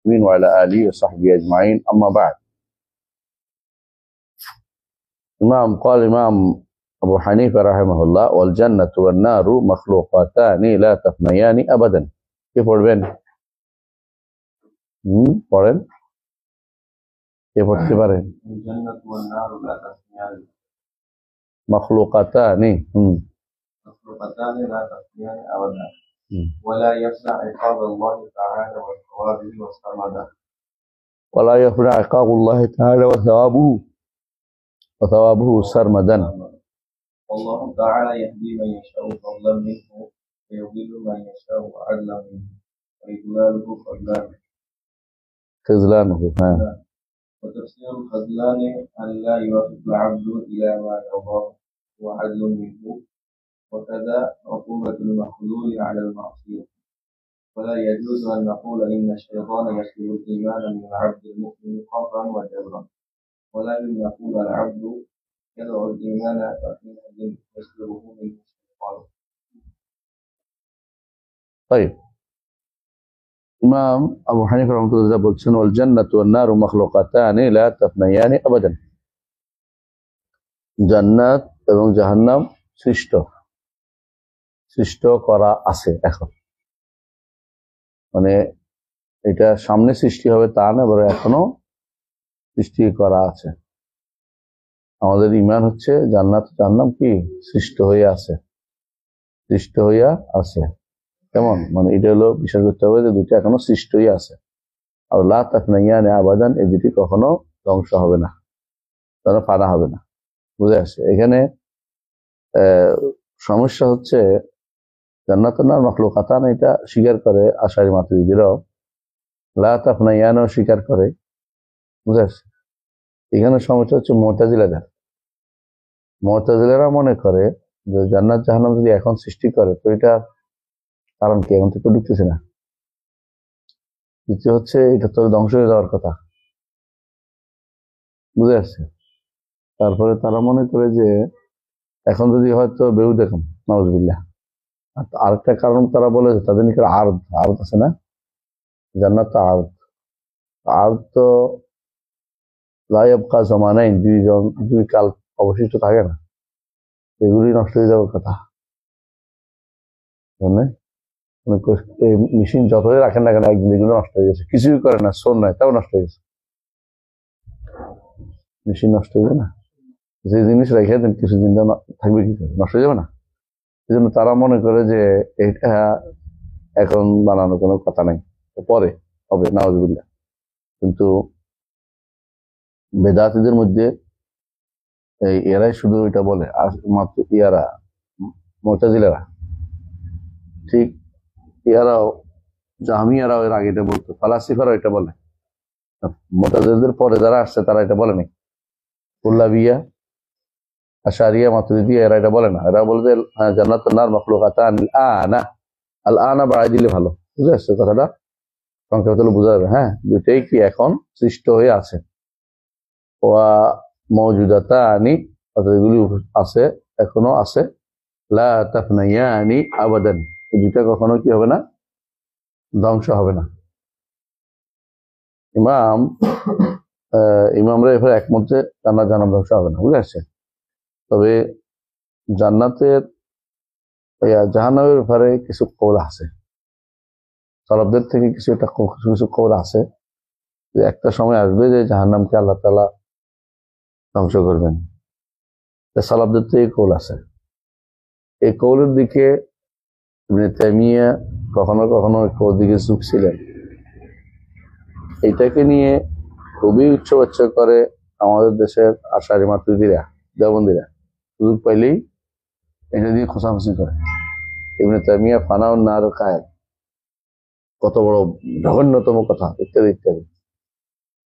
وعلى آله وصحبه أجمعين أما بعد قال الإمام أبو حنيفة رحمه الله والجنة والنار مخلوقاتان لا تفنيان أبدا كيف পড়বেন পড়েন কে পড়তে পারেন الجنة والنار لا تفنيان مخلوقاتان مخلوقتان لا تفنيان أبدا ولا يفنى عقاب الله تعالى وثوابه وسرمدا ولا يفنى عقاب الله تعالى وثوابه سرمدا والله تعالى يهدي من يشاء فضلا منه ويضل من يشاء عدلا منه وإضلاله خذلانه وتفسير الخذلان أن لا يوافق العبد إلى ما يرضاه وعدل منه وكذا عقوبة المخذول على المعصية ولا يجوز أن نقول إن الشيطان يسلب الإيمان من العبد المؤمن قهرا وجبرا ولكن نقول العبد يدعو الإيمان فحينئذ يسلبه منه الشيطان. طيب ইমাম আবু হানিফা রাহমাতুল্লাহ বলছেন ওয়াল জান্নাতু ওয়ান নারু মাখলুকাতানি লা তাফনায়ানি আবাদান জান্নাত এবং জাহান্নাম সৃষ্ট করা আছে এখন মানে এটা সামনে সৃষ্টি হবে তা না বরং এখনো সৃষ্টি করা আছে আমাদের ঈমান হচ্ছে জান্নাত জাহান্নাম কি সৃষ্ট হয়ে আছে কেমন মানে এটা হলো বিশ্বাস করতে হবে যে দুটো এখনো সৃষ্টই আছে আর লা তাফনায়ানি আবাদান এই দুটি কখনো ধ্বংস হবে না কখনো ফানা হবে না বুঝে আসছে এখানে সমস্যা হচ্ছে জান্নাতুন নার মাখলুকাতান এটা স্বীকার করে আশারি মাতুরিদিরাও লা তাফনায়ানও স্বীকার করে বুঝে আসছে এখানে সমস্যা হচ্ছে মুতাজিলারা মনে করে যে জান্নাত জাহান্নাম যদি এখন সৃষ্টি করে তো এটা কারণ কি এখন থেকে ঢুকতেছে না দ্বিতীয় হচ্ছে এটা তো ধ্বংস হয়ে যাওয়ার কথা বুঝে আসছে তারপরে তারা মনে করে যে এখন যদি হয়তো বেউ দেখুন নাউজুবিল্লাহ আরেকটা কারণ তারা বলে যে তাদের নিকট আর্দ আছে না জান্নাত তো আর্দ তো লাইয়াবকা জামানাইন দুই কাল অবশিষ্ট থাকে না এগুলি নষ্ট হয়ে যাওয়ার কথা মেশিন যতই রাখেন না কেন একদিন এগুলো নষ্ট হয়ে গেছে কিছুই করে না সোন নয় তাও নষ্ট হয়ে গেছে মেশিন নষ্ট হয়ে যাবে না যে জিনিস রেখে দেন কিছুদিন থাকবে কি করে নষ্ট হয়ে যাবে না এই জন্য তারা মনে করে যে এটা এখন বানানোর কোনো কথা নাই পরে হবে নাউজুবিল্লাহ কিন্তু বেদাতীদের মধ্যে এরাই শুধু এটা বলে আর মাত্র মুতাজিলারা ঠিক ইয়ারাও জাহমিয়ারাও এর আগে এটা বলতো ফালাসিফারাও এটা বলে মুতাজিলাদের পরে যারা আসছে তারা এটা বলে নাই কুল্লাবিয়া আশারিয়া মাতুরিদিয়া এরা এটা বলে না এরা বলে যে জান্নাতুন নার মাখলুকাতান আল আনা বাড়াই দিলে ভালো বুঝে আসছে কথাটা সংক্ষেপে তাহলে বোঝা যাবে হ্যাঁ দুইটাই কি এখন সৃষ্ট হয়ে আছে ওয়া মওজুদাতানি অর্থাৎ এগুলি আছে এখনো আছে লা তাফনায়ানি আবাদান এই দুইটা কখনো কি হবে না ধ্বংস হবে না ইমামরা এভাবে একমত যে জান্নাত জাহান্নাম ধ্বংস হবে না বুঝে আসছে তবে জান্নাতের জাহান্নামের ব্যাপারে কিছু কওল আছে সালাফদের থেকে কিছু কওল আছে যে একটা সময় আসবে যে জাহান্নামকে আল্লাহ তাআলা ধ্বংস করবেন সালাফদের থেকে কওল আছে এই কওলের দিকে ইবনে তাইমিয়া কখনো কখনো ওর দিকে ঝুঁকছিলেন এইটাকে নিয়ে খুবই উচ্চবাচ্য করে আমাদের দেশের আশারি মাতুরিদিরা দেওবন্দিরা সুযোগ পাইলেই এটা দিয়ে খোঁচাখুচি করে ইবনে তাইমিয়া ফানাউন নার কায়েল কত বড় জঘন্যতম কথা ইত্যাদি ইত্যাদি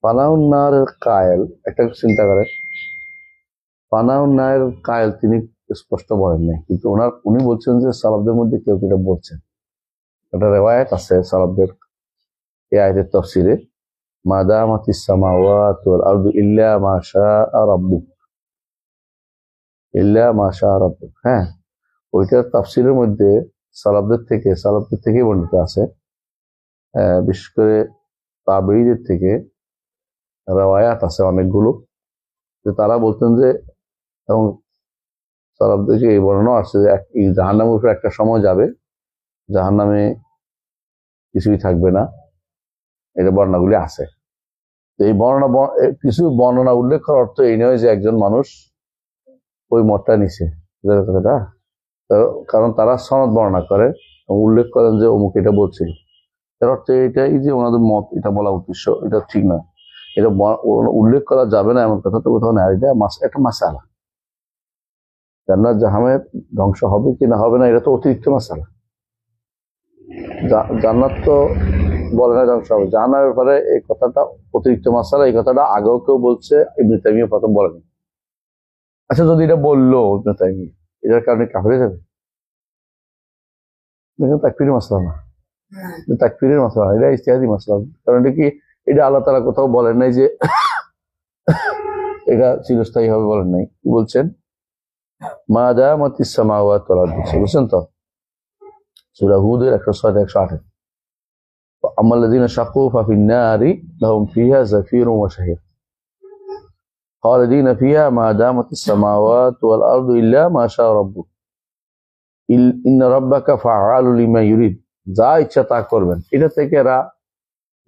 ফানাউন নার কায়েল একটা চিন্তা করে ফানাউন নার কায়েল তিনি স্পষ্ট বলেন নাই কিন্তু উনি বলছেন যে সালাফদের মধ্যে কেউ কেউ বলছেন একটা রিওয়ায়াত আছে সালাফদের এই আয়াতের তাফসীরে মা দামাতিস সামাওয়াতু ওয়াল আরদু ইল্লা মা শাআ রাব্বুক হ্যাঁ ওইটার তাফসীরের মধ্যে সালাফদের থেকে বর্ণিত আছে বিশেষ করে তাবেঈদের থেকে রওয়ায়াত আছে অনেকগুলো, যে তারা বলতেন যে, এবং সালাফ থেকে এই বর্ণনা আসছে যে জাহান্নামের উপরে একটা সময় যাবে, জাহান্নামে কিছুই থাকবে না। এটা বর্ণনাগুলি আছে। তো এই কিছু বর্ণনা উল্লেখ করার অর্থ এই নয় যে একজন মানুষ ওই মতটা নিছে, কথাটা। কারণ তারা সনদ বর্ণনা করে, উল্লেখ করেন যে অমুক এটা বলছে, এর অর্থ এটাই যে ওনাদের মত এটা বলা উদ্দেশ্য, এটা ঠিক না। এটা উল্লেখ করা যাবে না এমন কথা তো কোথাও না। এটা একটা মাসালা, জান্নাত জাহান্নামের ধ্বংস হবে কি না হবে না, এটা তো অতিরিক্ত মাসালা। জান্নাত তো বলে না ধ্বংস হবে, জাহান্নামের ব্যাপারে এই কথাটা অতিরিক্ত মাসালা। এই কথাটা আগেও কেউ বলছে, ইবনে তাইমিয়া প্রথম বলেনি। আচ্ছা, যদি এটা বললো ইবনে তাইমিয়া, এটার কারণে কাফের হয়ে যাবে? তাকফিরের মাসলা না, তাকফিরের মাসলা, এটা ইজতিহাদি মাসলা। কারণ এটা কি, এটা আল্লাহ তাআলা কোথাও বলেন নাই যে এটা চিরস্থায়ী হবে, বলেন নাই। কি বলছেন? মা দামাতিস সামাওয়াতু ওয়াল আরদু, বুঝছেন তো? সূরা হুদের 106-108। আমাল্লাযীনা শাকু ফাফিন নারি লাহুম ফিহা যাফিরুন ওয়া শাহির খালিদিনা ফিহা মা দামাতিস সামাওয়াতু ওয়াল আরদু ইল্লা মা শাআ রাব্বুক ইন্না রাব্বাকা ফাআলু লিমা ইউরিদ। যা ইচ্ছা তা করবেন। এটা থেকে এরা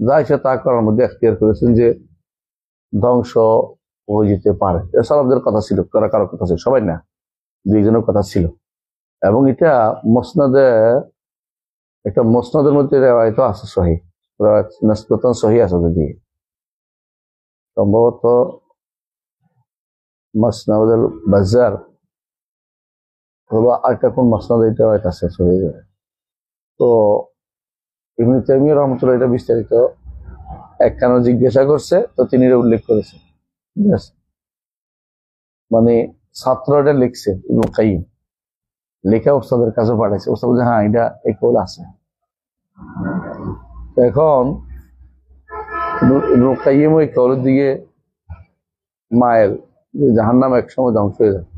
যা ইচ্ছা তা করার মধ্যে এখতিয়ার করেছেন যে ধ্বংস হয়ে যেতে পারে। সালাফদের কথা ছিল, কারো কথা ছিল, সবাই না, দুইজনের কথা ছিল। এবং এটা একটা মুসনাদের মধ্যে রেওয়ায়ত আছে, সহিহ নাসবাতান সহিহ আছে, যদি সম্ভবত মাসনাদুল বাজ্জার অথবা আরেকটা কোন মাসনাদ এটা রেওয়ায়ত আছে সহিহ। তো ইবনে তাইমিয়া রাহমাতুল্লাহ এটা বিস্তারিত একখানা জিজ্ঞাসা করছে, তো তিনি এটা উল্লেখ করেছেন। ঠিক আছে, মানে ছাত্রটা লিখছে, ইবনে কাইয়িম লেখা ওস্তাদের কাছে পাঠাইছে। ওস্তাদ বলছে হ্যাঁ এটা এই কৌল আছে। এখন ইবনে কাইয়িম ওই কৌলের দিকে মায়ের, যে জাহান্নাম একসময় ধ্বংস হয়ে যাবে।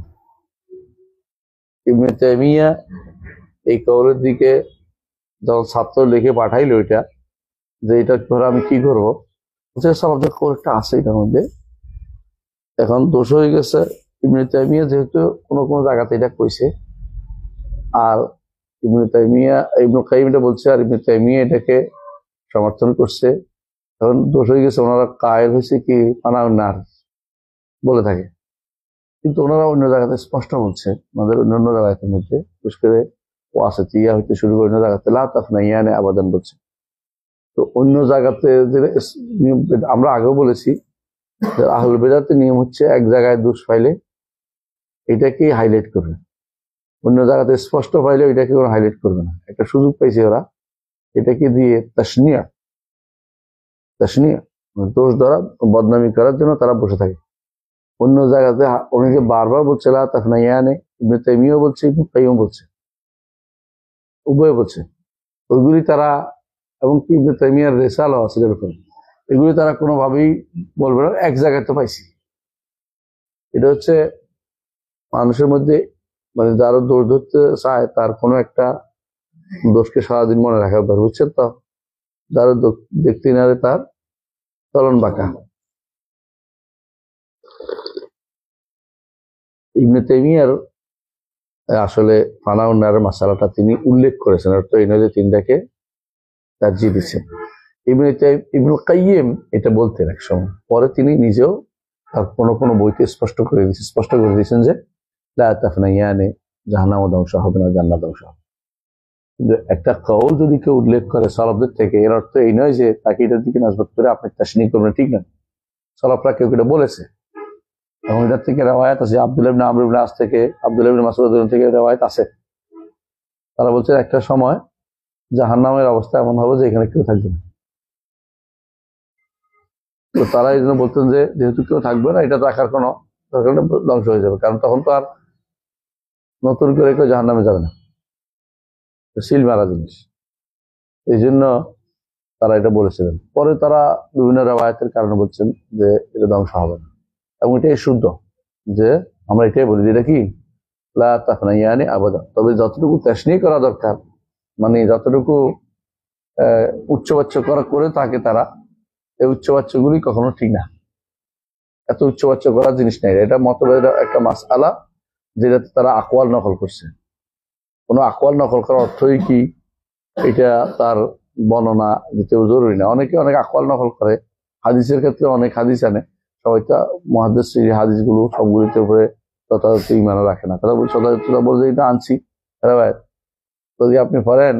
ইবনে তাইমিয়া এই কৌলের দিকে যখন ছাত্র লিখে পাঠাইলো এটা, যে এটা ধরো আমি কি করবো, সালাফদের কৌলটা আছে এটার মধ্যে। এখন দোষ হয়ে গেছে ইবনে তাইমিয়া, যেহেতু কোনো কোনো জায়গাতে এটা কইছে, আর ইবনে কাইয়িম এটা বলছে, আর ইবনে তাইমিয়া এটাকে সমর্থন করছে। এখন দোষ হয়ে গেছে, ওনারা কায়েল হয়েছে কি পানাউন্নার বলে থাকে, কিন্তু ওনারা অন্য জায়গাতে স্পষ্ট বলছে, আমাদের অন্যান্য জায়গাতের মধ্যে বিশেষ করে ওয়াসিতিয়া হইতে শুরু করে অন্য জায়গাতে লা তাফনাইয়ানে আবাদান বলছে। তো অন্য জায়গাতে আমরা আগেও বলেছি যে আহলুল বিদআতের নিয়ম হচ্ছে এক জায়গায় দোষ পাইলে এটাকে হাইলাইট করবে, অন্য জায়গাতে স্পষ্ট পাইলে এটাকে ওরা হাইলাইট করবে না। একটা সুযোগ পাইছে ওরা, এটাকে দিয়ে তাসনিয়া দোষ ধরা, বদনামি করার জন্য তারা বসে থাকে। অন্য জায়গাতে অনেকে বারবার বলছে লা তাফনাইয়ানে, ইবনে তাইমিয়া বলছে, ইবনে কাইয়িম বলছে, উভয় বলছে। ওইগুলি তারা, এবং কি ইবনে তাইমিয়ার রিসালাও আছে এরকম, এগুলি তারা কোনোভাবেই বলবে না এক জায়গায় তো পাইছি। এটা হচ্ছে মানুষের মধ্যে, মানে যারা দোষ ধরতে চায় তার কোনো একটা দোষকে সারাদিন মনে রাখা দরকার, বুঝছেন তো? যারা দেখতে না তার চলন বাঁকা। ইবনে তাইমিয়ার আসলে ফানাউন্নার মাসালাটা তিনি উল্লেখ করেছেন, অর্থ এই নয় যে তিনটাকে তারজিহ দিচ্ছেন। ইবনে কাইয়িম এটা বলতেন এক সময়, পরে তিনি নিজেও তার কোনো বইতে স্পষ্ট করে দিয়েছেন যে লা তাফনাইয়ানে, জাহান্নাম ধ্বংস হবে না, জান্নাত ধ্বংস হবে। কিন্তু একটা কওল যদি কেউ উল্লেখ করে সালাফদের থেকে, এর অর্থ এই নয় যে তাকে এটার দিকে নাসবত করে আপনি তাসনিহ করবেন, ঠিক না? সালাফরা কেউ এটা বলেছে, এবং এটার থেকে রেওয়ায়াত আছে। আব্দুল্লাহ ইবনে আমর ইবনে আস থেকে, আব্দুল্লাহ ইবনে মাসউদ থেকে রেওয়ায়াত আছে। তারা বলছে একটা সময় জাহান্নামের অবস্থা এমন হবে যে এখানে কেউ থাকবে না। তো তারা এই জন্য বলতেন যে যেহেতু কেউ থাকবে না, এটা রাখার কোনো দরকার নেই, ধ্বংস হয়ে যাবে। কারণ তখন তো আর নতুন করে কেউ জাহান্নামে যাবে না, সিল মারা জিনিস। এই জন্য তারা এটা বলেছিলেন। পরে তারা বিভিন্ন রেওয়ায়াতের কারণে বলছেন যে এটা ধ্বংস হবে না, এবং এটাই শুদ্ধ যে আমরা এটাই বলি যে এটা কি লা তাফনাইয়ানি আবাদা। তবে যতটুকু তাসনিহ করা দরকার, মানে যতটুকু উচ্চবাচ্য করে তাকে তারা এই উচ্চবাচ্যগুলি কখনো ঠিক না। এত উচ্চবাচ্য করার জিনিস নেই, এটা মতবাদের একটা মাসআলা যেটাতে তারা আকওয়াল নকল করছে। কোনো আকওয়াল নকল করার অর্থই কি এটা তার বর্ণনা দিতেও জরুরি না। অনেকে অনেক আকওয়াল নকল করে, হাদিসের ক্ষেত্রে অনেক হাদিস আনে, সবাই তো মুহাদ্দিস হাদিসগুলো সবগুলিতে উপরে যথাযথ ইমান রাখে না। তারা যথাযথ বলছে এটা আনছি, ভাই যদি আপনি পড়েন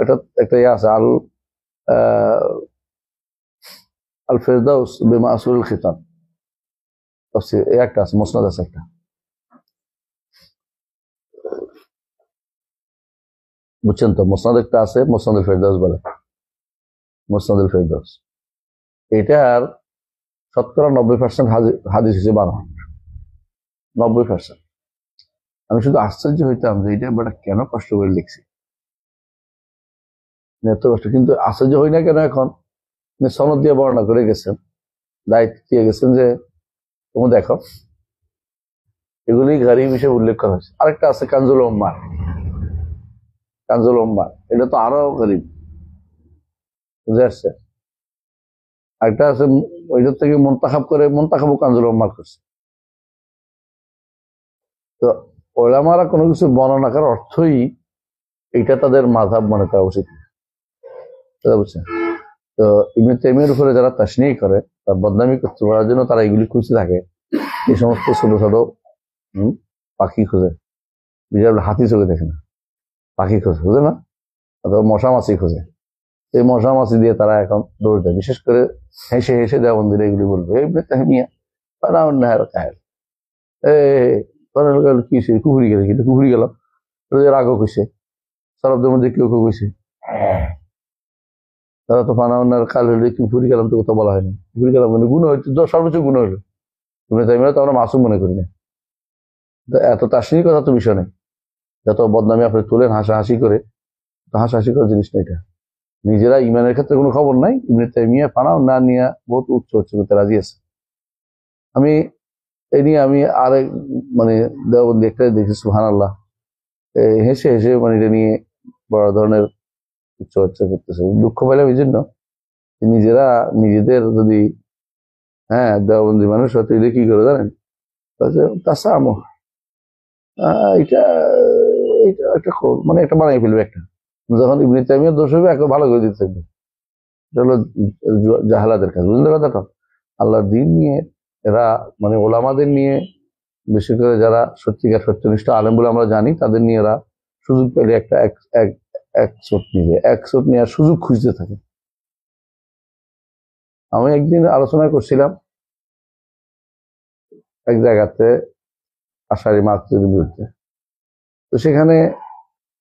এটা একটা ইয়ে আছে আল ফেরদাউস বিমা আসরুল খিতাব, এই একটা আছে, মুসনাদ আছে একটা, বুঝছেন তো? মুসনাদ একটা আছে, মুসনাদুল ফেরদাউস বলে, মুসনাদুল ফেরদাউস। এটার শতকরা 90% হাদিস হিসেবে বানানো, 90%। আমি শুধু আশ্চর্য হইতাম যে এটা আমরা কেন কষ্ট করে লিখছি, এত কষ্ট। কিন্তু আশ্চর্য হই না কেন এখন, সনদ দিয়ে বর্ণনা করে গেছেন, দায়িত্ব দিয়ে গেছেন যে তুমি দেখো এগুলি গরিব হিসেবে উল্লেখ করা হয়েছে। আরেকটা আছে কানজুল উম্মাহ, কানজুল উম্মাহ, এটা তো আরো গরিব, বুঝে আসছে। আরেকটা আছে ওইটার থেকে মুনতাখাব করে, মুনতাখাবও কানজুল উম্মাহ করছে। তো ওলামারা কোনো কিছু বর্ণনা করার অর্থই এটা তাদের মাযহাব মনে করা উচিত, বুঝছেন? তো ইবনে তাইমিয়ার উপরে যারা তাশনীহ করে, তার বদনামি করতে পারার জন্য তারা এগুলি খুঁজতে থাকে। এই সমস্ত ছোট ছোট পাখি খোঁজে, বিশাল হাতি চোখে দেখে না, পাখি খোঁজে, বুঝে না? অথবা মশা মাছি খোঁজে। এই মশা মাছি দিয়ে তারা এখন দৌড় দেয়। বিশেষ করে হেসে হেসে দেওবন্দিরা এগুলি বলবে, ইবনে তাইমিয়া বানাউন নাহার কাহেল, কি কুহুরি গেলে, কিন্তু কুহুরি গেলাম রাগও কইছে, সারাবদের মধ্যে কেউ কেউ কইছে তারা তো ফানাউন্নার কাল হইলে কুহুরি গেলাম তো কোথাও বলা হয়নি। কুহুরি গেলাম কিন্তু গুণ হইতো, সর্বোচ্চ গুণ হইলো। ইবনে তাইমিয়া তো আমরা মাসুম মনে করি না। এত তাশনীর কথা তো বিষয় নেই, যত বদনামি আপনি তুলেন হাসাহাসি করে, তো হাসাহাসি করার জিনিস না এটা। নিজেরা ইমানের ক্ষেত্রে কোনো খবর নাই, ইবনে তাইমিয়া ফানাউন না নিয়ে বহুত উচ্চ করতে রাজি আছে। আমি এই নিয়ে আমি আরেক মানে দেওবন্দি একটা দেখি, সুবহানাল্লাহ, হেসে হেসে মানে এটা নিয়ে বড় ধরনের চর্চা করতেছে। দুঃখ পাইলাম এই জন্য, নিজেরা নিজেদের যদি দেওবন্দি মানুষ হয়তো এটা কি করে জানেন, তাসামুহ, এটা এটা একটা মানে একটা বানাই ফেলবে একটা, যখন ইবনে তাইমিয়ার দোষ হবে একটা ভালো করে দিতে থাকবে। এটা হলো জাহালাদের কাজ, বুঝলেন কথাটা? আল্লাহর দিন নিয়ে এরা মানে ওলামাদের নিয়ে, বিশেষ করে যারা সত্যিকার সত্যনিষ্ঠ আলেম বলে আমরা জানি, তাদের নিয়ে এরা সুযোগ পেলে একটা এক চোট নিবে, এক চোট নেওয়ার সুযোগ খুঁজতে থাকে। আমি একদিন আলোচনা করছিলাম এক জায়গাতে আশারি মার্কেটের বিরুদ্ধে, তো সেখানে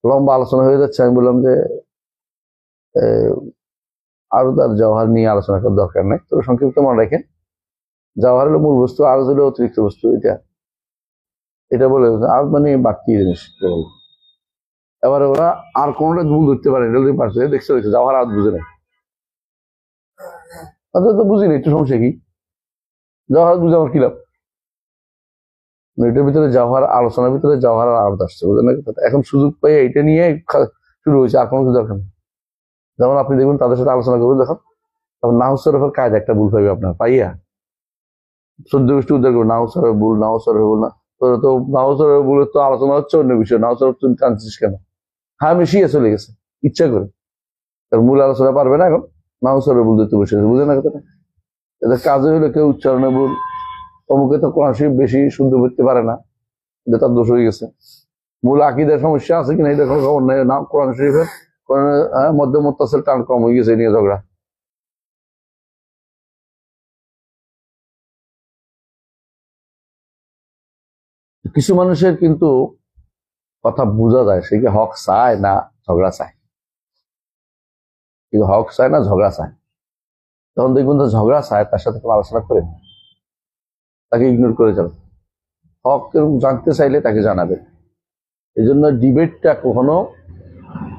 লম্বা আলোচনা হয়ে যাচ্ছে। আমি বললাম যে আরো তার জওহার নিয়ে আলোচনা করার দরকার নেই, তো সংক্ষিপ্ত মনে রাখেন, জওহার হলো মূল বস্তু, আর হলো অতিরিক্ত বস্তু। এটা বলে আর মানে বাকি জিনিস বলবো। এবারে ওরা আর কোনটা ভুল ধরতে পারে পারছে, দেখছে জওহার আর বুঝে নাই, তো বুঝিনি, একটু সমস্যা কি, জওহার বুঝে আমার কি লাভ? এটার ভিতরে জওহার, আলোচনার ভিতরে জওহার আর আর্ট আসছে, বুঝলেন না? এখন সুযোগ পেয়ে এটা নিয়ে শুরু হয়েছে, আর কোনো কিছু দরকার নেই। যেমন আপনি দেখুন তাদের সাথে আলোচনা করবেন, দেখুন তখন নাহুসরফের কাজ একটা ভুল পাইবে আপনার পাইয়া 14 গোষ্ঠী উদ্ধার করবে, নাহুসরফ ভুল, নাহুসরফ ভুল না, তো নাহুসরফ ভুলের তো আলোচনা হচ্ছে অন্য বিষয়, নাহুসরফ তুমি টানছিস কেন? হ্যাঁ মিশিয়ে চলে গেছে ইচ্ছা করে, তার মূল আলোচনা পারবে না, এখন নাহুসরফ ভুল দিতে বসে গেছে, বুঝলেন না কথাটা? এদের কাজে হলে কেউ উচ্চারণে ভুল, অমুকে তো কোরআন শরীফ বেশি শুদ্ধ করতে পারে না, এটা তার দোষ হয়ে গেছে। মূল আকীদার সমস্যা আছে কিনা এটা কোনো খবর নাই, না কোরআন শরীফের মধ্যে মুত্তাসিল টান কম হয়ে গেছে, নিয়ে ঝগড়া। কিছু মানুষের কিন্তু কথা বোঝা যায়, সে কি হক চায় না ঝগড়া চায়, কিন্তু হক চায় না ঝগড়া চায়। তখন দেখবেন তো ঝগড়া চায়, তার সাথে কোনো আলোচনা করে, তাকে ইগনোর করে যাবে। হক জানতে চাইলে তাকে জানাবে। এই জন্য ডিবেটটা কখনো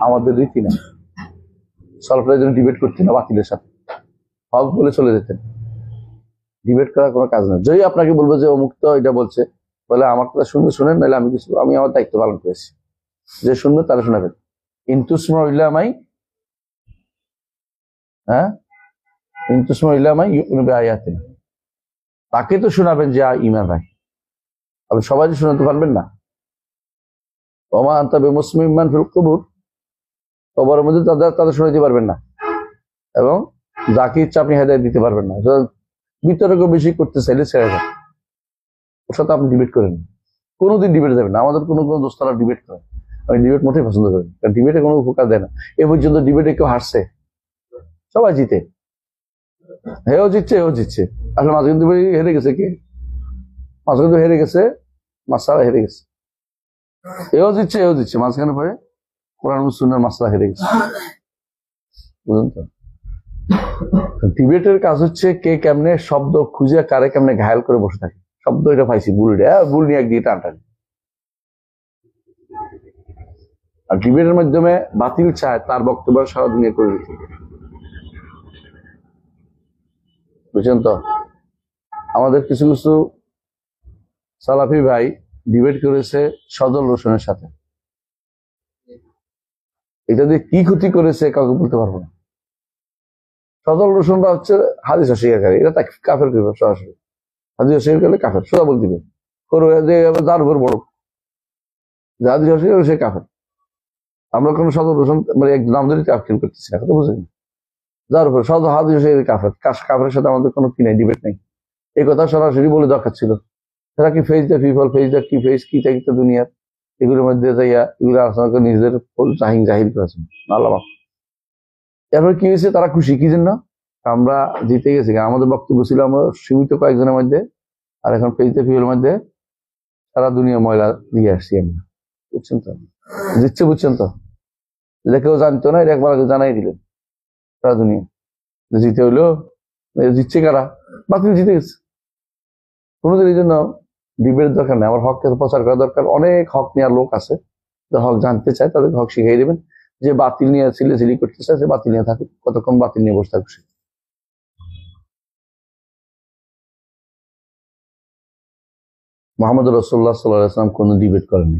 আমাদের রীতি না। সলফের জন্য ডিবেট করতেন না বাকিদের সাথে, হক বলে চলে যেতেন। ডিবেট করার কোনো কাজ নেই। যদি আপনাকে বলবো যে অমুক তো এটা বলছে, বলে আমার কথা শুনবে শুনেন, নাহলে আমি আমার দায়িত্ব পালন করেছি, যে শুনবে তারা শোনাবেন। কিন্তু ইলামাই কিন্তু ইলামাই ইউমিনু বিআয়াতিনা, তাকে তো শোনাবেন যে ঈমান রাখে। আপনি সবাই শোনাতে পারবেন না। ওমা আনতা বিমুসমিন মান ফিল কুবুর, কবরের মধ্যে তাদের শোনাতে পারবেন না, এবং যাকে ইচ্ছা আপনি হেদায়েত দিতে পারবেন না। বিতর্ক বেশি করতে চাইলে ছেড়ে দেন, ওর সাথে আপনি ডিবেট করেন। কোনোদিন ডিবেট যাবেন না। আমাদের কোনো দোস্তরা ডিবেট করে, আমি ডিবেট মোটেই পছন্দ করি না, কারণ ডিবেটে কোনো উপকার দেয় না। এ পর্যন্ত ডিবেটে কেউ হারছে? সবাই জিতে, হেও জিতছে, এও জিতছে। আসলে মাঝে কিন্তু হেরে গেছে, কে মাঝে কিন্তু হেরে গেছে, মাসালা হেরে গেছে। এও জিতছে, এও জিতছে, মাঝখানে পরে কোরআন সুন্নাহর মাসলা হেরে গেছে। বুঝলেন তো? ডিবেটের কাজ হচ্ছে কে কেমনে শব্দ খুঁজে কারে কেমনে ঘায়াল করে বসে থাকে। শব্দ এটা পাইছি, ভুল ভুল নিয়ে একদিকে টানটানি। আর ডিবেটের মাধ্যমে বাতিল চায় তার বক্তব্য সারা দুনিয়া করে দিতে। বুঝছেন তো? আমাদের কিছু কিছু সালাফি ভাই ডিবেট করেছে সজল রোশনের সাথে, এটা দিয়ে কি ক্ষতি করেছে কাউকে বলতে পারবো না। সজল রোশনরা হচ্ছে হাদিস অস্বীকারী, এটা তাকে কাফের করবে সরাসরি। হাদিস অস্বীকার করলে কাফের, সোজা বলে দিবে। যার উপর বড় যে হাদিস অস্বীকার সে কাফের। আমরা কোনো সজল রোশন মানে এক নাম ধরে কাফের করতেছি না, কথা বুঝলেন? যার উপর সজল হাদিস অস্বীকারী কাফের, কাফের সাথে আমাদের কোনো কি নাই, ডিবেট নেই। এই কথা সরাসরি বলে দরকার ছিল। তারা কি face the people, face the কি ফেস কি চাইতে দুনিয়ার এগুলোর মধ্যে যাইয়া এগুলো আলোচনা করে নিজেদের জাহির করেছেন। আল্লাহ। এরপর কি হয়েছে? তারা খুশি কি জন্য? আমরা জিতে গেছি। আমাদের বক্তব্য ছিল আমরা সীমিত কয়েকজনের মধ্যে, আর এখন ফেস দ্য পিপলের মধ্যে সারা দুনিয়া ময়লা দিয়ে আসছি আমরা। বুঝছেন তো? জিতছে, বুঝছেন তো? যেটা কেউ জানতো না, এটা একবার জানাই দিলেন সারা দুনিয়া জিতে হইলো। জিতছে কারা? বাতিল জিতে গেছে। কোনোদিন এই জন্য ডিবেট দরকার নেই। আমার হককে প্রচার করা দরকার। অনেক হক নেওয়ার লোক আছে, যারা হক জানতে চায় তাদেরকে হক শিখিয়ে দেবেন। যে বাতিল নিয়ে চিল্লি করতে চায় সে বাতিল নিয়ে থাকুক, কতক্ষণ বাতিল নিয়ে বসে থাকুক। মোহাম্মদ রাসূলুল্লাহ সাল্লাল্লাহু আলাইহি ওয়াসাল্লাম কোনো ডিবেট করেননি,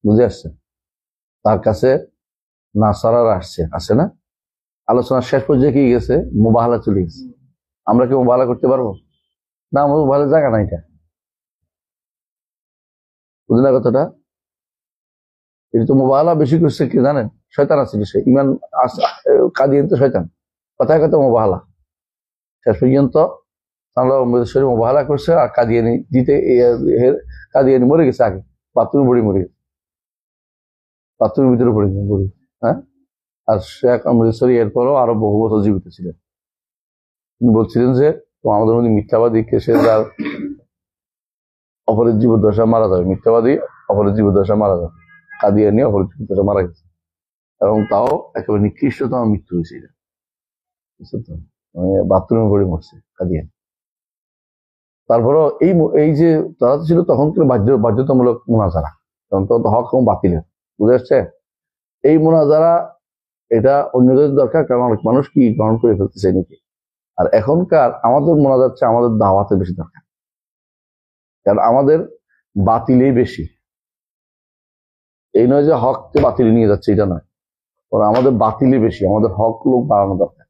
বুঝে আসছে? তার কাছে নাসারারা আসছে না, আলোচনার শেষ পর্যায়ে কি গেছে? মুবাহালা চলে গেছে। আমরা কি মুবাহালা করতে পারবো? না, আমার মুবাহালার জায়গা না। এটা বুঝলেন না কথাটা? এটা তো মুবাহালা বেশি করছে কি জানেন? শয়তান আছে সে, ইমান কাদিয়ান তো শয়তান, কথায় কথা মুবাহালা। শেষ পর্যন্ত মুবাহালা করছে, আর কাদিয়ানি জিতে, কাদিয়ানি মরে গেছে আগে, বাথরুমে পড়ে মরে গেছে, বাথরুমের ভিতরে পড়ে মরে। হ্যাঁ, আর শেখ অমৃতসরী এরপরও আরো বহু বছর জীবিত ছিলেন। তিনি বলছিলেন যে আমাদের মধ্যে মিথ্যাবাদী সে যার অপরের জীবদ্দশা মারা যাবে, মিথ্যাবাদী অপরের জীবদ্দশা মারা যাবে, কাদিয়ানি অপরের জীবদ্দশা মারা গেছে, এবং তাও একেবারে নিকৃষ্টতম মৃত্যু হয়েছে। মানে বাথরুমে পড়ে মরছে কাদিয়ানি। তারপরও এই যে তারা ছিল তখন বাধ্যতামূলক মোনাজারা, তখন তো হক এবং বাতিলের, বুঝে আসছে? এই মোনাজারা এটা অন্যদের দরকার, কারণ অনেক মানুষ কি গ্রহণ করে ফেলতেছে নাকি। আর এখনকার আমাদের মোনাজার চেয়ে আমাদের দাওয়াতে বেশি দরকার, কারণ আমাদের বাতিলেই বেশি। এই নয় যে হককে বাতিলে নিয়ে যাচ্ছে, এটা নয়, আমাদের বাতিলে বেশি। আমাদের হক লোক বাড়ানো দরকার,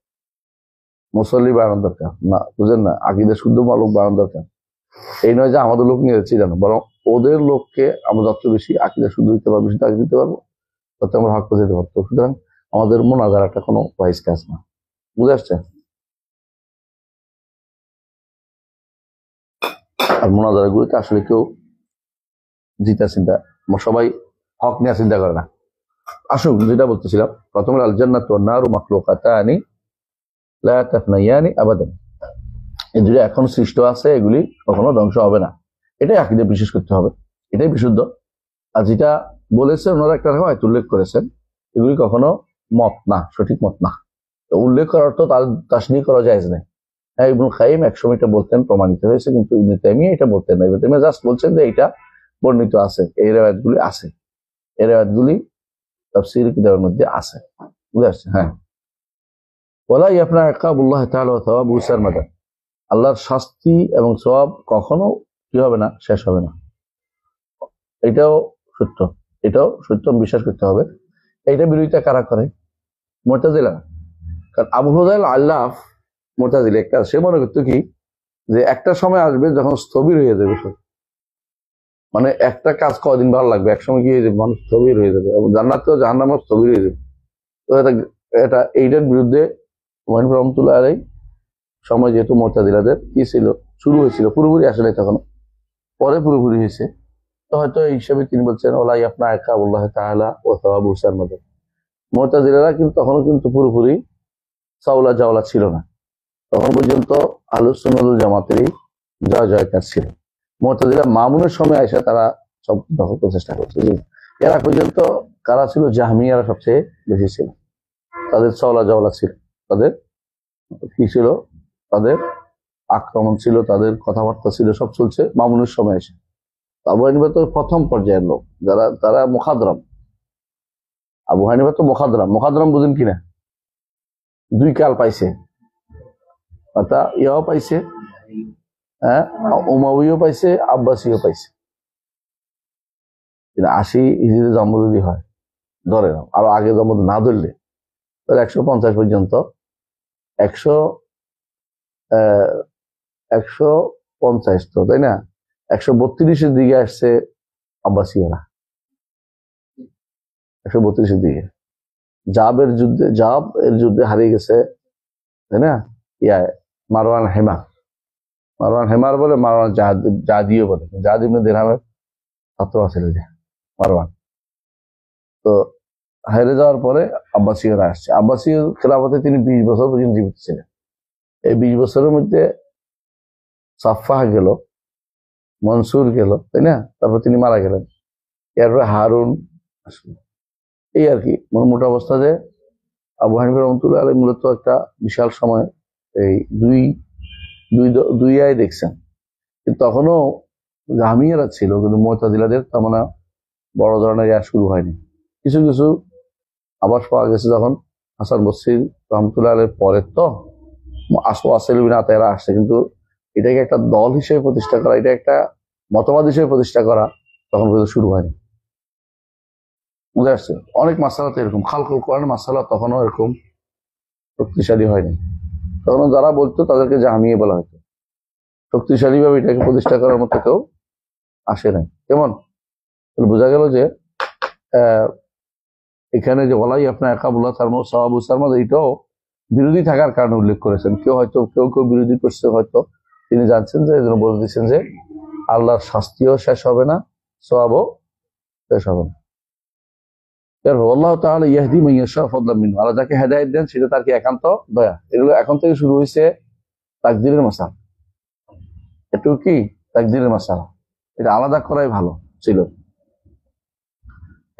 মুসল্লি বাড়ানো দরকার, না বুঝেন না, আকিদা শুদ্ধ লোক বাড়ানো দরকার। এই নয় যে আমাদের লোক নিয়ে যাচ্ছে, জানো, বরং ওদের লোককে আমরা যত বেশি আকিদা শুদ্ধ দিতে পারবো, বেশি তাকে দিতে পারবো, তত আমরা হক যেতে পারবো। সুতরাং আমাদের মোনাজারাটা কোনো ওয়াইজ কাজ না, বুঝে আসছে? আর মোনাজারা গুলোতে আসলে কেউ জিতা চিন্তা, সবাই হক নিয়ে চিন্তা করে না। আসুক, যেটা বলতেছিলাম প্রথমে, আল জান্নাতু ওয়ান নারু মাখলুকাতানি লা তাফনায়ানি আবাদান। এই দুটো এখন সৃষ্ট আছে, এগুলি কখনো ধ্বংস হবে না। এটাই আকীদা বিশেষ করতে হবে, এটাই বিশুদ্ধ। আর যেটা বলেছেন ওনারা একটা রকম উল্লেখ করেছেন, এগুলি কখনো মত না, সঠিক মত না। তো উল্লেখ করার তো তার তাসনিহ করা জায়েজ নেই। হ্যাঁ, ইবনুল কাইয়িম একসময় এটা বলতেন, প্রমাণিত হয়েছে, কিন্তু ইবনে তাইমিয়া এটা বলতেন না। ইবনে তাইমিয়া জাস্ট বলছেন যে এটা বর্ণিত আছে, এই রিওয়ায়াতগুলি আছে, এই রিওয়ায়াতগুলি তাফসীর কিতাবের মধ্যে আছে, বুঝে আসছে? হ্যাঁ, ওয়ালা ইয়াফনা ইকাবুল্লাহ তাআলা ওয়া সাওয়াবুহু সারমাদা। আল্লাহর শাস্তি এবং সওয়াব কখনো কি হবে না, শেষ হবে না। এটাও সত্য, এটাও সত্য, বিশ্বাস করতে হবে। এইটা বিরোধিতা কারা করে? মুতাজিলা। কারণ আবু হুযাইল আল্লাফ মুতাজিলি একটা, সে মনে করতো কি যে একটা সময় আসবে যখন স্থবির হয়ে যাবে সব, মানে একটা কাজ কদিন ভালো লাগবে, এক সময় কি হয়ে যাবে, মানুষ স্থবির হয়ে যাবে এবং জান্নাতেও জাহান্নামও স্থবির হয়ে যাবে। তো এটা এইটার বিরুদ্ধে হুমায়ুন রহমতুল্লাহ আলাই সময় যেহেতু মুতাজিলাদের কি ছিল, শুরু হয়েছিল, পুরোপুরি আসলে তখন পরে পুরোপুরি হয়েছে, তো হয়তো এই হিসাবে তিনি বলছেন ওলা ইয়াফনা ইকাবুল্লাহ তাআলা ওয়া সাওয়াবু সারমাদ। মুতাজিলারা কিন্তু তখনও কিন্তু পুরোপুরি সাওলা জাওলা ছিল না, তখন পর্যন্ত আহলুস সুন্নাহ ওয়াল জামাতেরই জয় জয়কার ছিল। মুতাজিলা মামুনের সময় এসে তারা সব দখল প্রচেষ্টা করছে। এরা পর্যন্ত কারা ছিল, জাহমিয়ারা সবচেয়ে বেশি ছিল, তাদের সাওলা জাওলা ছিল, তাদের কি ছিল, তাদের আক্রমণ ছিল, তাদের কথাবার্তা ছিল, সব চলছে মামুনের সময় এসে। আবু হানিফা তো প্রথম পর্যায়ের লোক, যারা তারা মুখাদরাম। আবু হানিফা তো মুখাদরাম বুঝেন কিনা, দুই কাল পাইছে, অর্থাৎ ইয়াও পাইছে, হ্যাঁ, উমাউইও পাইছে, আব্বাসীও পাইছে। 80 হিজরিতে জন্ম যদি হয়, ধরে নাও আরো আগে জন্ম না ধরলে, তাহলে 150 পর্যন্ত 150 তো তাই না, 132-এর দিকে আসছে আব্বাসীয়রা, 132-এর দিকে জাব এর যুদ্ধে হারিয়ে গেছে, তাই না, মারওয়ান হেমার বলে, মারওয়ান জাদিও বলে, জাদ ইবনে দিরহামের ছাত্র আছিল মারওয়ান। তো হেরে যাওয়ার পরে আব্বাসীয়রা আসছে, আব্বাসীয় খেলাফতে তিনি 20 বছর পর্যন্ত জীবিত ছিলেন। এই 20 বছরের মধ্যে সাফাহ গেল, মনসুর গেল, তাই না, তারপর তিনি মারা গেলেন, এরপরে হারুন আসলো, এই আর কি। মোট অবস্থাতে আবু হানিফা রহমতুল্লাহ আলাইহি মূলত একটা বিশাল সময় এই দুই আয় দেখছেন, কিন্তু তখনও জাহমিয়ারা ছিল, কিন্তু মুতাজিলাদের তেমন বড় ধরনের ইয়া শুরু হয়নি। কিছু কিছু আবাস পাওয়া গেছে যখন হাসান বসরি রহমতুল্লাহ আলাইহির পরে, তো আসল বিন আতায়রা আসছে, কিন্তু এটাকে একটা দল হিসেবে প্রতিষ্ঠা করা, এটা একটা মতবাদ হিসেবে প্রতিষ্ঠা করা তখন পর্যন্ত শুরু হয়নি। বুঝে আসছে, অনেক মাসালা তো এরকম, খালকুল কোরআনের মাসালা তখনও এরকম শক্তিশালী হয়নি, তখন যারা বলতো তাদেরকে জাহমিয়া বলা হতো, শক্তিশালী ভাবে এটাকে প্রতিষ্ঠা করার মতো কেউ আসে নাই। কেমন বোঝা গেল যে এখানে যে ওলাই আপনার একাবুল্লাহ সাওয়াবু সারমাদ, এটাও বিরোধী থাকার কারণে উল্লেখ করেছেন। কেউ বিরোধী করছে, হয়তো তিনি জানছেন যে এজন্য বলে দিচ্ছেন যে আল্লাহর শাস্তিও শেষ হবে না, সওয়াবও শেষ হবে না। আল্লাহ তাআলা ইয়াহদি মান ইয়াশা ফাদলাম মিনহু, আল্লাহ যাকে হেদায়েত দেন সেটা তার কি একান্ত দয়া। এগুলো এখন থেকে শুরু হয়েছে তাকদীরের মাসালা, একটু কি তাকদীরের মাসালা, এটা আলাদা করাই ভালো ছিল,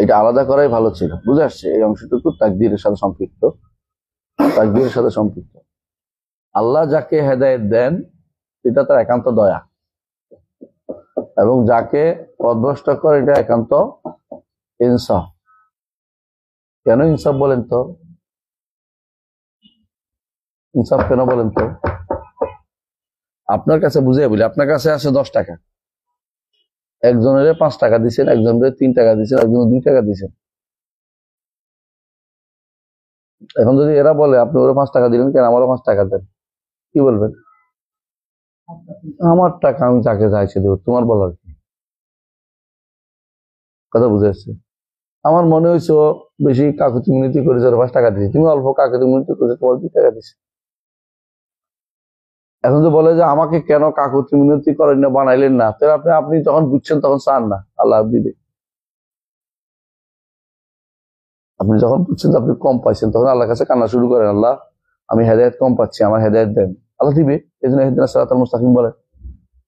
এটা আলাদা করাই ভালো ছিল। বুঝে আসছে, এই অংশটুকু তাকদীরের সাথে সম্পৃক্ত, তাকদীরের সাথে সম্পৃক্ত। আল্লাহ যাকে হেদায়েত দেন এটা তার একান্ত দয়া, এবং যাকে পথভ্রষ্ট করে এটা একান্ত ইনসাফ। কেন ইনসাফ বলেন তো, ইনসাফ কেন বলেন তো? আপনার কাছে বুঝে বলি, আপনার কাছে আছে 10 টাকা, একজনের 5 টাকা দিচ্ছেন, একজনের 3 টাকা দিচ্ছেন, একজনের 2 টাকা দিচ্ছেন। এখন যদি এরা বলে আপনি ওরা 5 টাকা দিলেন কেন, আমারও 5 টাকা দেন, কি বলবেন? আমার টাকা আমি তাকে চাইছে দেব, তোমার বলার কি? কথা বুঝে আসছে? আমার মনে হয়েছে ও বেশি কাকুতি মিনতি করেছে, 5 টাকা দিচ্ছি, তুমি অল্প কাকুতি মিনতি করেছো, তোমার 2 টাকা দিচ্ছে। এখন তো বলে যে আমাকে কেন কাকুতি মিনতি করেন না, বানাইলেন না, তাহলে আপনি যখন বুঝছেন তখন চান না আল্লাহ দিবে। আপনি যখন বুঝছেন আপনি কম পাইছেন, তখন আল্লাহর কাছে কান্না শুরু করেন, আল্লাহ আমি হেদায়েত কম পাচ্ছি, আমার হেদায়েত দেন, আল্লাহ দিবে। এই জন্য ইহদিনাস সিরাতাল মুস্তাকিম বলে,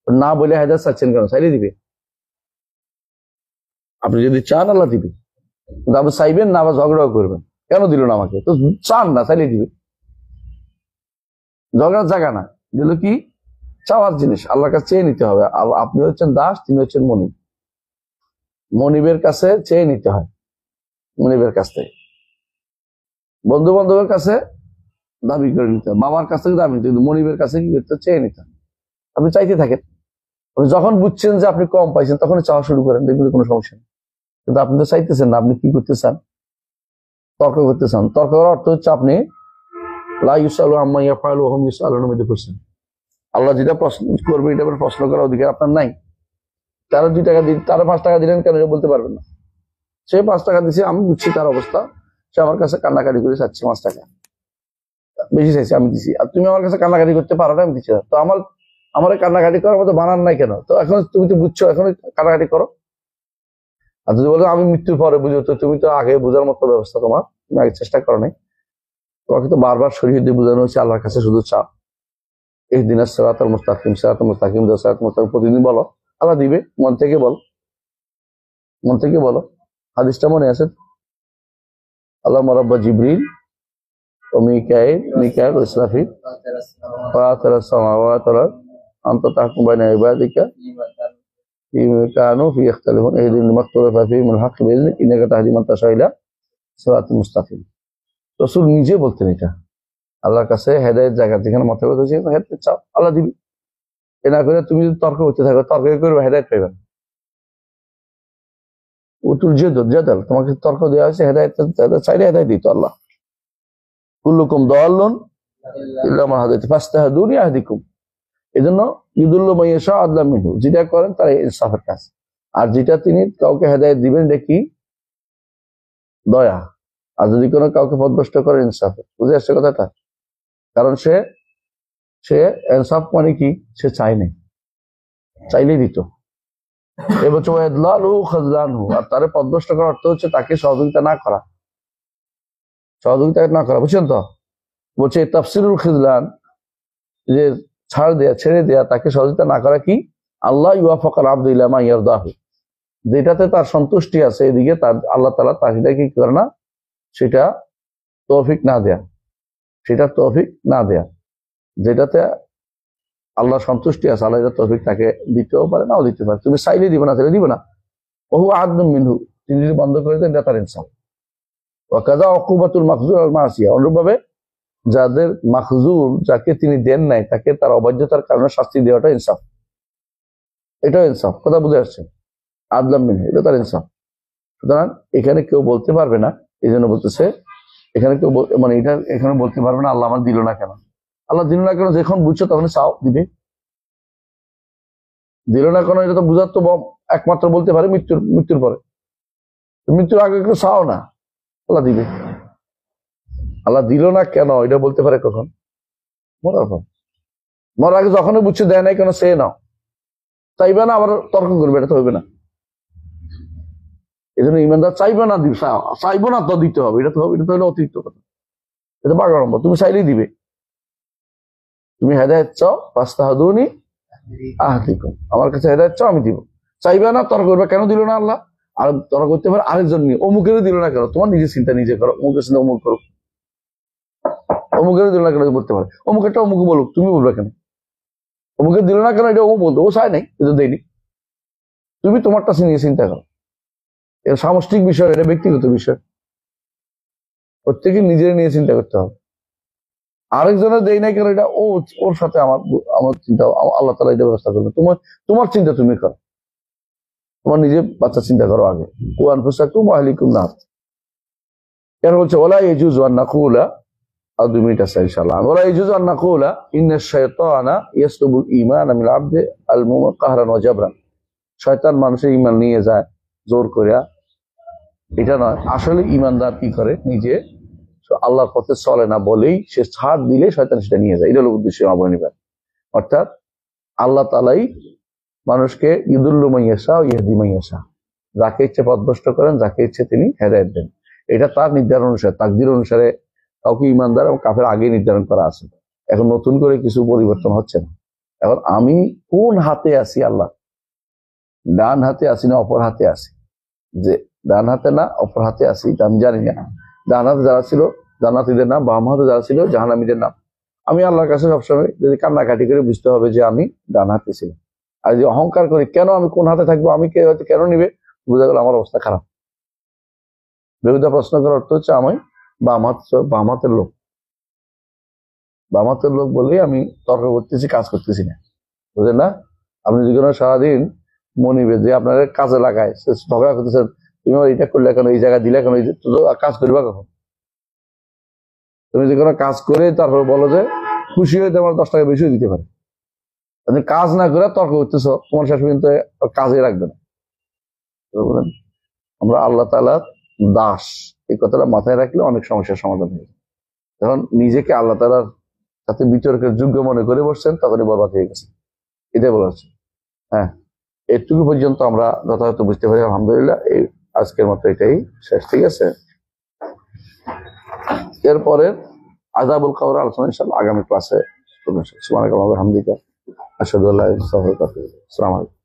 না বলে হেদায়েত চাচ্ছেন কেন, চাইলে দিবে। আপনি যদি চান আল্লাহ দিবে, কিন্তু আপনি চাইবেন না, আবার ঝগড়াও করবেন, কেন দিল না আমাকে, তো চান না, চাইলে দিবে। ঝগড়ার জায়গা না, দিল কি চাওয়ার জিনিস, আল্লাহর কাছে চেয়ে নিতে হবে। আপনি হচ্ছেন দাস, তিনি হচ্ছেন মনিব, মনিবের কাছে চেয়ে নিতে হয়, মনিবের কাছ থেকে। বন্ধু বান্ধবের কাছে দাবি করে নিতে হবে, বাবার কাছ থেকে দাবি নিতে, কিন্তু মনিবের কাছে কি করতে, চেয়ে নিতে হবে। আপনি চাইতে থাকেন, আপনি যখন বুঝছেন যে আপনি কম পাইছেন তখন চাওয়া শুরু করেন, দেখবেন কোনো সমস্যা নেই। কিন্তু আপনি তো চাইতেছেন না, আপনি কি করতে চান, তর্ক করতে চান। তর্ক করার অর্থ হচ্ছে আপনি লা ইউসালু আম্মা ইয়াফআলু ওয়া হুম ইউসালুনা মধ্যে পড়ছেন। আল্লাহ যেটা প্রশ্ন করবে এটা প্রশ্ন করার অধিকার আপনার নাই। তারা 2 টাকা দিন, তারা 5 টাকা দিলেন কেন, এটা বলতে পারবেন না। সে 5 টাকা দিচ্ছে, আমি বুঝছি তার অবস্থা, সে আমার কাছে কান্নাকাটি করে চাচ্ছে 5 টাকা বেশি চাইছে, আমি দিছি। আর তুমি আমার কাছে কান্নাকাটি করতে পারো না, আমি দিচ্ছি না। তো আমার কান্নাকাটি করার মতো বানান নাই কেন? তো এখন তুমি তো বুঝছো, এখন কান্নাকাটি করো। আর যদি বলো আমি মৃত্যুর পরে বুঝো, তো তুমি তো আগে বোঝার মতো ব্যবস্থা তোমার, তুমি আগে চেষ্টা করো নাই। তোমাকে তো বারবার শরীর দিয়ে বোঝানো হচ্ছে আল্লাহর কাছে শুধু চাও, ইহদিনাস সিরাতাল মুস্তাকিম, সিরাতাল মুস্তাকিম, সিরাতাল মুস্তাকিম প্রতিদিন বলো, আল্লাহ দিবে। মন থেকে বল, মন থেকে বলো। হাদিসটা মনে আছে? আল্লাহ রাব্বা জিবরিল ও মিকাইল ও ইসরাফিল ফাতির আস-সামাওয়াতি ওয়াল আরদ আনতা তাহকুম বাইনা ইবাদিকা ফীমা কানু ফী ইখতালিফুন ইহদিনাল মাকতুবা ফীহিল হক বিইذনিক ইন্নাকা তাহদি মান তাশা ইলা সিরাতিল মুস্তাকিম। রাসূল নিজে বলতেন এটা, আল্লাহর কাছে হেদায়েত জায়গা যেখানে মতভেদ হয়েছে হেদায়েত চাও, আল্লাহ দিবে। এ না করে তুমি যদি তর্ক করতে থাকো, তর্ক করবে, হেদায়েত পাইবে না। উতুল জাদাল, তোমাকে তর্ক দেওয়া হয়েছে, হেদায়েত চাইলে হেদায়েত দিত আল্লাহ। কুল্লুকুম দাল্লুন ইল্লা মান হাদাইতু ফাস্তাহদুনি আহদিকুম। এজন্য ইউদুল্লু মান ইয়াশা আদলা মিনহু, যেটা করেন তার ইনসাফের কাজ। আর যেটা তিনি কাউকে হেদায়েত দিবেন এটা কি? দয়া। আর যদি কোনো কাউকে পথভ্রষ্ট করে, ইনসাফের। বুঝে আসছে কথাটা? কারণ সে ইনসাফ মানে কি? সে চাই নাই, চাইলেই দিত। এবছর ইদলালু খাযলানহু, আর তারে পথভ্রষ্ট করার অর্থ হচ্ছে তাকে সহযোগিতা না করা, সহযোগিতা না করা। বুঝছেন তো? বলছে তাফসিরুল খিজলান, যে ছাড় দেয়া, ছেড়ে দেয়া, তাকে সহযোগিতা না করা কি? আল্লাহ ইউয়াফাকাল আবদু ইলা মা ইয়ারদাহু, যেটাতে তার সন্তুষ্টি আছে এদিকে তার আল্লাহ তাআলা তার সেটা কি করে না, সেটা তৌফিক না দেয়া, সেটা তৌফিক না দেয়া। যেটাতে আল্লাহ সন্তুষ্টি আছে, আল্লাহ এটা তৌফিক তাকে দিতেও পারে, নাও দিতে পারে। তুমি চাইলে দিবে না, চাইলে দিবে না। ওহু আদলুম মিনহু, তিনি যদি বন্ধ করে দেন এটা তার ইনসাফ। ওয়া কাযা উকুবাতুল মাখজুর আল মাসিয়া, অনুরূপভাবে যাদের মাখজুর, যাকে তিনি দেন নাই, তাকে তার অবাধ্যতার কারণে শাস্তি দেওয়াটা ইনসাফ, এটাও ইনসাফ। কথা বুঝে আসছে? আদলাম মিনহু, এটা তার ইনসাফ। সুতরাং এখানে কেউ বলতে পারবে না, এই জন্য বলতেছে এখানে কেউ মানে এটা এখানে বলতে পারবে না আল্লাহ আমার দিল না কেন। আল্লাহ দিল না কেন যখন বুঝছো তখন চাও, দিবে। দিল না কেন এটা তো বুঝার তো একমাত্র বলতে পারে মৃত্যুর পরে। মৃত্যুর আগে কেউ চাও না, আল্লাহ দিবে। আল্লাহ দিল না কেন এটা বলতে পারে কখন? মরার পর। মরার আগে যখনই বুঝছে দেয় নাই কেন, সে নাও, চাইবে না, আবার তর্ক করবে, এটা তো হবে না। এই জন্য ইমানদার চাইবে না, চাইবো না তো দিতে হবে, এটা তো হবে, এটা তো হলো অতিরিক্ত কথা, এটা বাগাড়ম্বর। তুমি চাইলেই দিবে। তুমি হেদায়েত চাও, ফাস্তাহদুনি আহদিকুম, আমার কাছে হেদায়েত চাও, আমি দিব। চাইবে না, তর্ক করবে, কেন দিল না আল্লাহ? আর তর্ক করতে পারে আরেকজন নিয়ে, অমুকের দিল না কেন? তোমার নিজের চিন্তা নিজে করো, অমুকের চিন্তা অমুক করো, অমুকের দিল না কেন বলতে পারে, অমুকেরটা অমুক বলুক, তুমি বলবে কেন? অমুকের দিল না কেন এটা অমুক বলতো, ও চায় নাই, এটা দেয়নি। তুমি তোমারটা নিয়ে চিন্তা করো। এটা সামষ্টিক বিষয়, এটা ব্যক্তিগত বিষয়, প্রত্যেকে নিজের নিয়ে চিন্তা করতে হবে। আরেকজনের দেয় নাই কেন, এটা ওর সাথে আমার চিন্তা, আল্লাহ তাআলা এটা ব্যবস্থা করবে। তোমার চিন্তা তুমি করো, তোমার নিজের বাচ্চা চিন্তা করো আগে। কু আনফুসাকুম ওয়া আহলিকুম নার। এর বলছে ওয়ালা ইয়াজুজু আন নাকুলা, আর 2 মিনিট আছে ইনশাআল্লাহ। ওয়ালা ইয়াজুজু আন নাকুলা ইন্নাশ শাইতানা ইয়াসলুবুল ঈমান মিল আবদি আল মুমিন কাহরান ওয়া জাবরান। শয়তান মানুষের ঈমান নিয়ে যায় জোর করিয়া, এটা নয়। আসলে ঈমানদার কি করে, নিজে আল্লাহর পথে চলে না বলেই সে ছাড় দিলে শয়তান সেটা নিয়ে যায়। এটা হলো উদ্দেশ্য অবনিবার। অর্থাৎ আল্লাহ তাআলাই মানুষকে ইউদুল্লু মান ইয়াশা ওয়া ইয়াহদি মান ইয়াশা, যাকে ইচ্ছে পথভ্রষ্ট করেন, যাকে ইচ্ছে তিনি হেদায়েত দেন। এটা তার নির্ধারণ অনুসারে, তাকদীর অনুসারে কাউকে ঈমানদার এবং কাফের আগে নির্ধারণ করা আছে। এখন নতুন করে কিছু পরিবর্তন হচ্ছে না। এখন আমি কোন হাতে আছি, আল্লাহ ডান হাতে আছি না অপর হাতে আছি, যে ডান হাতে না অপর হাতে আছি এটা আমি জানি না। ডান হাতে যারা ছিল জান্নাতীদের নাম, বাম হাতে যারা ছিল জাহান্নামীদের নাম। আমি আল্লাহর কাছে সবসময় যদি কান্নাকাটি করে বুঝতে হবে যে আমি ডান হাতে ছিলাম। আর যদি অহংকার করি, কেন আমি কোন হাতে থাকবো, আমি কেন নিবে, বোঝা গেল আমার অবস্থা খারাপ। বিরুদ্ধে প্রশ্ন করার অর্থ হচ্ছে আমি বাম হাতের লোক বলেই আমি তর্ক করতেছি, কাজ করতেছি না। বুঝলেন না? আপনি যদি কোনো সারাদিন মনিবে যে আপনার কাজে লাগায়, ঝগড়া করতেছেন, তুমি এটা করলে কেন, এই জায়গা দিলে কেন, কাজ করবা কখন? তুমি যে কোনো কাজ করে তারপর বলো যে খুশি হয়ে তোমার 10 টাকা বেশিও দিতে পারে। তুমি কাজ না করে তর্ক করতেছ, তোমার শেষ পর্যন্ত কাজে রাখবে না। বুঝলেন? আমরা আল্লাহ তাআলার দাস, এই কথাটা মাথায় রাখলে অনেক সমস্যার সমাধান হয়ে যায়। যখন নিজেকে আল্লাহ তাআলার সাথে বিতর্কের যোগ্য মনে করে বসছেন, তখনই বরবাদ হয়ে গেছে। এটাই বলা হচ্ছে। হ্যাঁ, এটুকু পর্যন্ত আমরা যথাযথ বুঝতে পারি। আলহামদুলিল্লাহ, এই আজকের মতো এটাই শেষ। ঠিক আছে, এরপরে আযাবুল কবর আলোচনা ইনশাআল্লাহ আগামী ক্লাসে। সুবহানাকাল্লাহি ওয়া বিহামদিকা আশহাদু আল্লা ইলাহা ইল্লা আনতা আস্তাগফিরুকা ওয়া আতুবু ইলাইক। আসসালামু আলাইকুম।